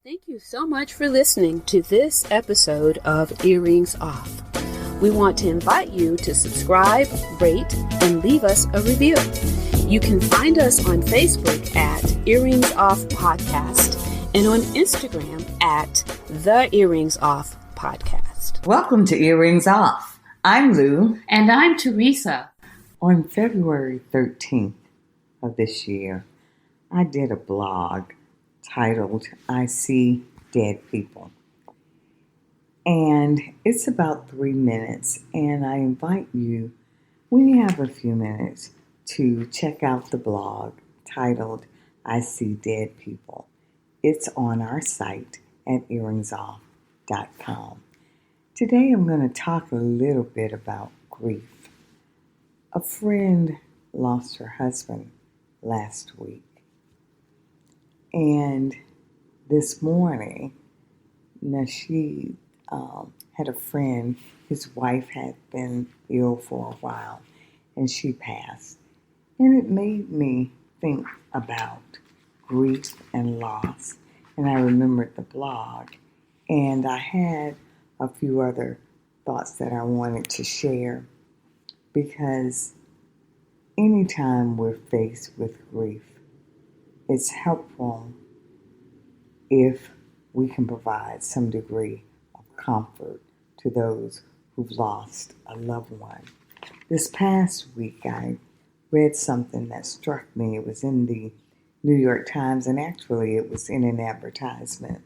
Thank you so much for listening to this episode of Earrings Off. We want to invite you to subscribe, rate, and leave us a review. You can find us on Facebook at Earrings Off Podcast and on Instagram at The Earrings Off Podcast. Welcome to Earrings Off. I'm Lou. And I'm Teresa. On February 13th of this year, I did a blog titled I See Dead People. And it's about 3 minutes, and I invite you, when you have a few minutes, to check out the blog titled I See Dead People. It's on our site at earringsoff.com. Today I'm going to talk a little bit about grief. A friend lost her husband last week. And this morning, she had a friend, his wife had been ill for a while, and she passed. And it made me think about grief and loss. And I remembered the blog, and I had a few other thoughts that I wanted to share, because anytime we're faced with grief, it's helpful if we can provide some degree of comfort to those who've lost a loved one. This past week, I read something that struck me. It was in the New York Times, and actually it was in an advertisement,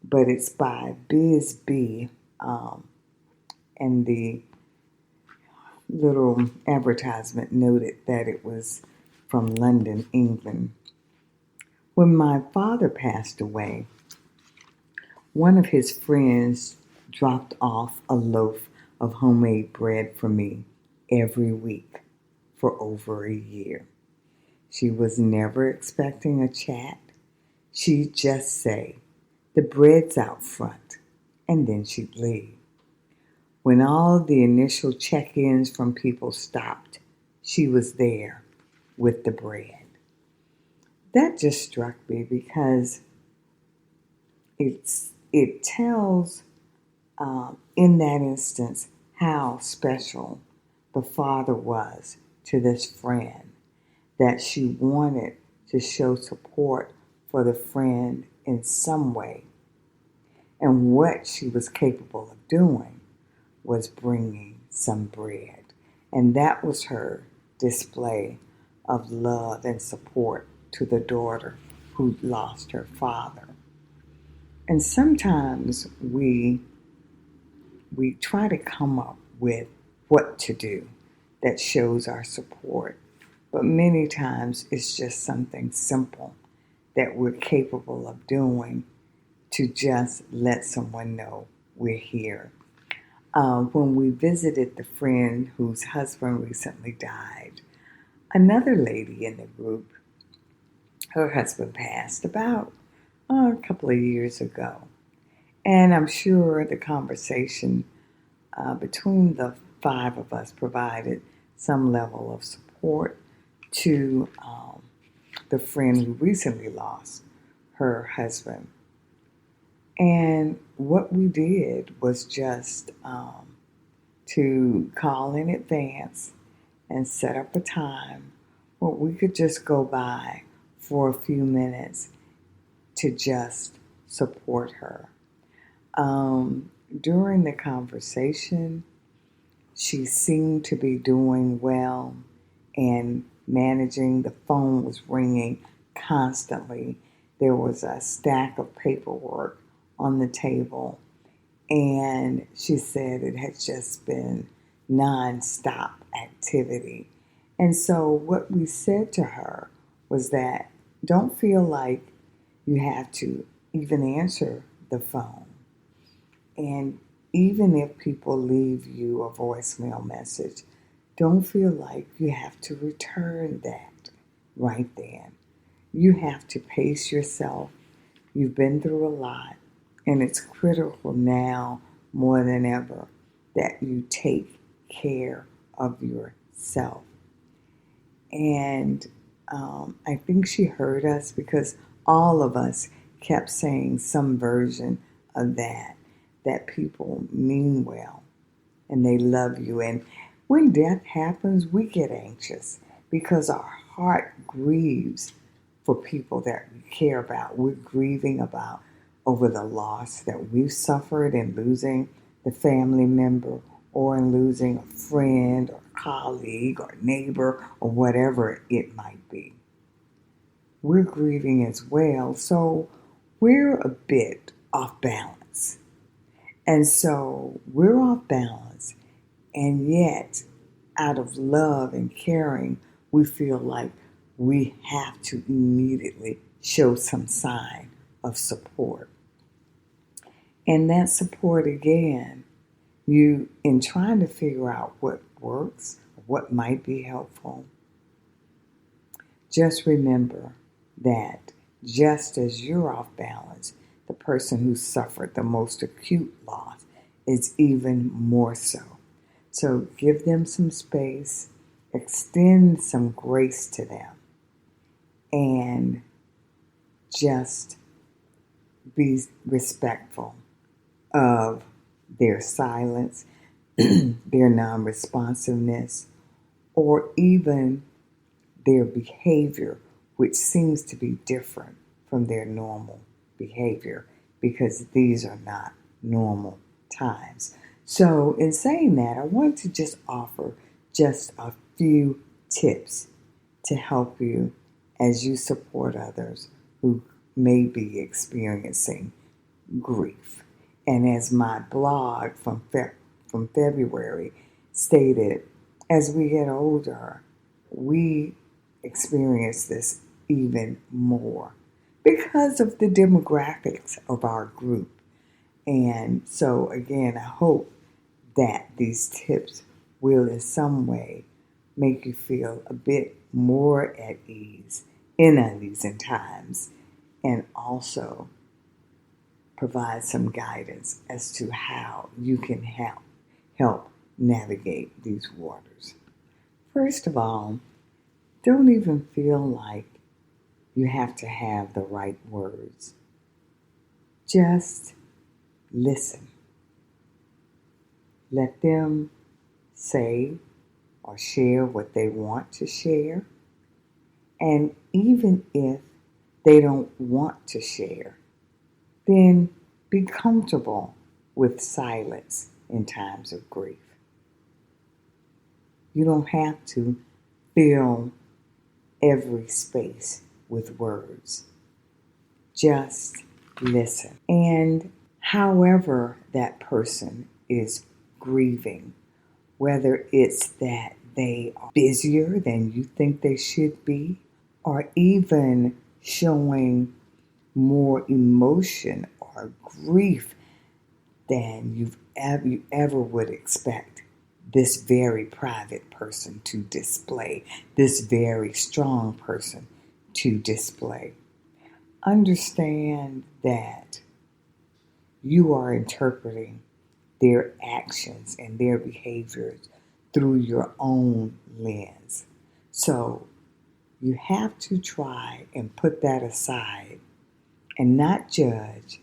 but it's by Biz B, and the little advertisement noted that it was from London, England. When my father passed away, one of his friends dropped off a loaf of homemade bread for me every week for over a year. She was never expecting a chat. She'd just say, "The bread's out front," and then she'd leave. When all the initial check-ins from people stopped, she was there with the bread. That just struck me because it tells, in that instance, how special the father was to this friend, that she wanted to show support for the friend in some way. And what she was capable of doing was bringing some bread. And that was her display of love and support to the daughter who lost her father. And sometimes we try to come up with what to do that shows our support, but many times it's just something simple that we're capable of doing to just let someone know we're here. When we visited the friend whose husband recently died, another lady in the group, her husband passed about a couple of years ago. And I'm sure the conversation between the five of us provided some level of support to the friend who recently lost her husband. And what we did was just to call in advance and set up a time where we could just go by for a few minutes to just support her. During the conversation, she seemed to be doing well and managing. The phone was ringing constantly. There was a stack of paperwork on the table, and she said it had just been non-stop activity. And so what we said to her was that don't feel like you have to even answer the phone. And even if people leave you a voicemail message, don't feel like you have to return that right then. You have to pace yourself. You've been through a lot, and it's critical now more than ever that you take care of yourself. And I think she heard us because all of us kept saying some version of that people mean well and they love you. And when death happens, we get anxious because our heart grieves for people that we care about. We're grieving about over the loss that we've suffered in losing the family member or in losing a friend or colleague or neighbor or whatever it might be. We're grieving as well, so we're a bit off balance. And so we're off balance, and yet, out of love and caring, we feel like we have to immediately show some sign of support. And that support, again, you, in trying to figure out what works, what might be helpful, just remember that just as you're off balance, the person who suffered the most acute loss is even more so. So give them some space, extend some grace to them, and just be respectful of their silence, their non-responsiveness, or even their behavior, which seems to be different from their normal behavior, because these are not normal times. So in saying that, I want to just offer just a few tips to help you as you support others who may be experiencing grief. And as my blog from February stated, as we get older, we experience this even more because of the demographics of our group. And so again, I hope that these tips will in some way make you feel a bit more at ease in uneasy times, and also provide some guidance as to how you can help navigate these waters. First of all, don't even feel like you have to have the right words. Just listen. Let them say or share what they want to share. And even if they don't want to share, then be comfortable with silence in times of grief. You don't have to fill every space with words. Just listen. And however that person is grieving, whether it's that they are busier than you think they should be, or even showing more emotion or grief than you ever would expect this very private person to display, this very strong person to display. Understand that you are interpreting their actions and their behaviors through your own lens. So you have to try and put that aside and not judge.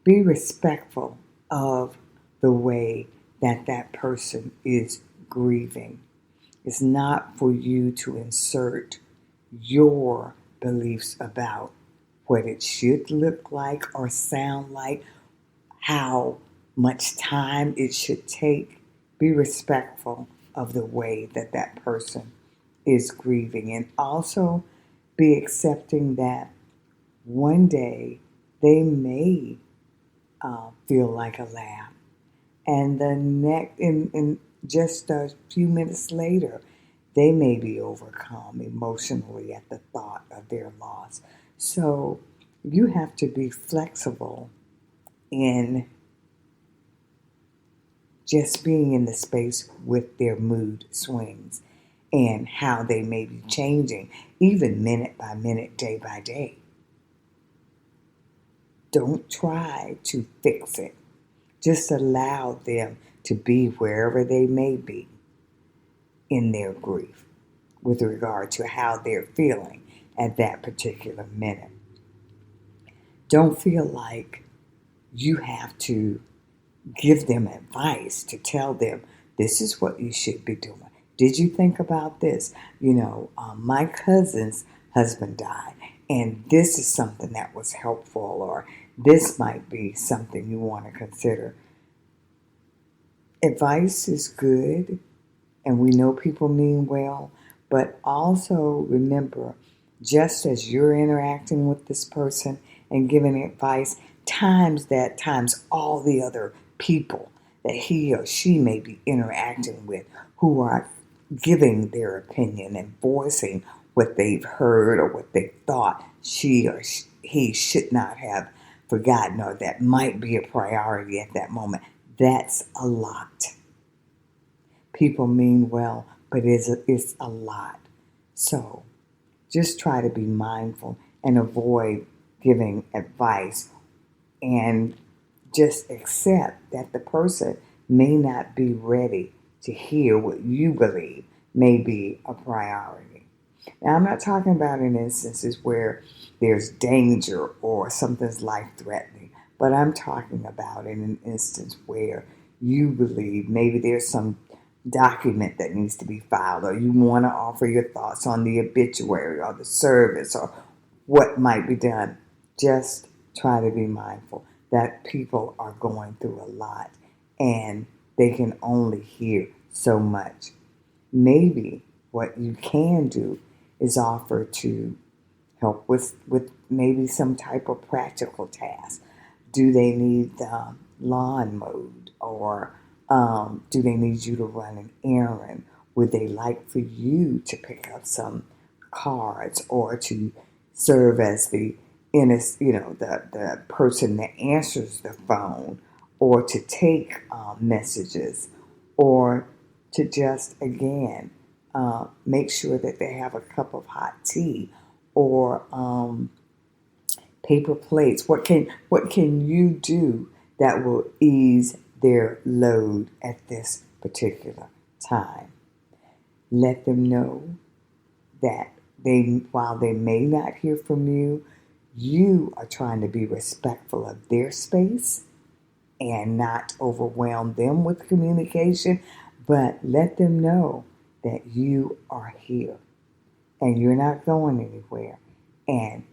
Be respectful of the way that that person is grieving. It's not for you to insert your beliefs about what it should look like or sound like, how much time it should take. Be respectful of the way that that person is grieving, and also be accepting that one day they may feel like a laugh, and the next, in just a few minutes later, they may be overcome emotionally at the thought of their loss. So you have to be flexible in just being in the space with their mood swings and how they may be changing, even minute by minute, day by day. Don't try to fix it. Just allow them to be wherever they may be in their grief with regard to how they're feeling at that particular minute. Don't feel like you have to give them advice to tell them this is what you should be doing. Did you think about this? My cousin's husband died, and this is something that was helpful, or this might be something you want to consider. Advice is good, and we know people mean well, but also remember, just as you're interacting with this person and giving advice, times all the other people that he or she may be interacting with who are giving their opinion and voicing what they've heard or what they thought she or he should not have forgotten, or that might be a priority at that moment. That's a lot. People mean well, but it's a lot. So just try to be mindful and avoid giving advice, and just accept that the person may not be ready to hear what you believe may be a priority. Now, I'm not talking about in instances where there's danger or something's life-threatening, but I'm talking about in an instance where you believe maybe there's some document that needs to be filed, or you want to offer your thoughts on the obituary or the service or what might be done. Just try to be mindful that people are going through a lot and they can only hear so much. Maybe what you can do is offer to help with maybe some type of practical task. Do they need the lawn mowed, or do they need you to run an errand? Would they like for you to pick up some cards, or to serve as the person that answers the phone, or to take messages, or to just again make sure that they have a cup of hot tea, or paper plates. What can you do that will ease their load at this particular time? Let them know that while they may not hear from you, you are trying to be respectful of their space and not overwhelm them with communication, but let them know that you are here and you're not going anywhere. And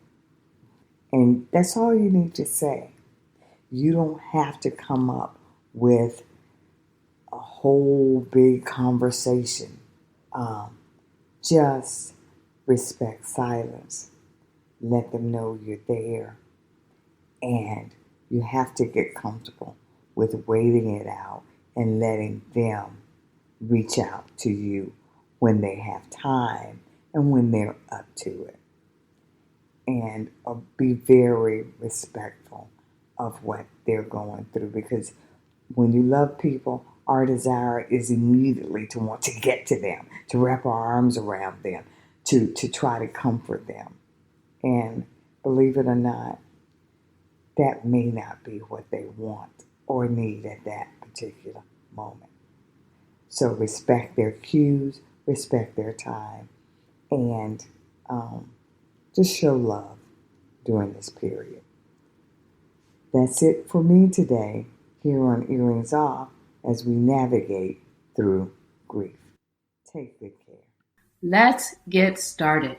that's all you need to say. You don't have to come up with a whole big conversation. Just respect silence. Let them know you're there. And you have to get comfortable with waiting it out and letting them reach out to you when they have time and when they're up to it. And be very respectful of what they're going through, because when you love people, our desire is immediately to want to get to them, to wrap our arms around them, to try to comfort them. And believe it or not, that may not be what they want or need at that particular moment. So respect their cues, respect their time, and just show love during this period. That's it for me today here on Earrings Off as we navigate through grief. Take good care. Let's get started.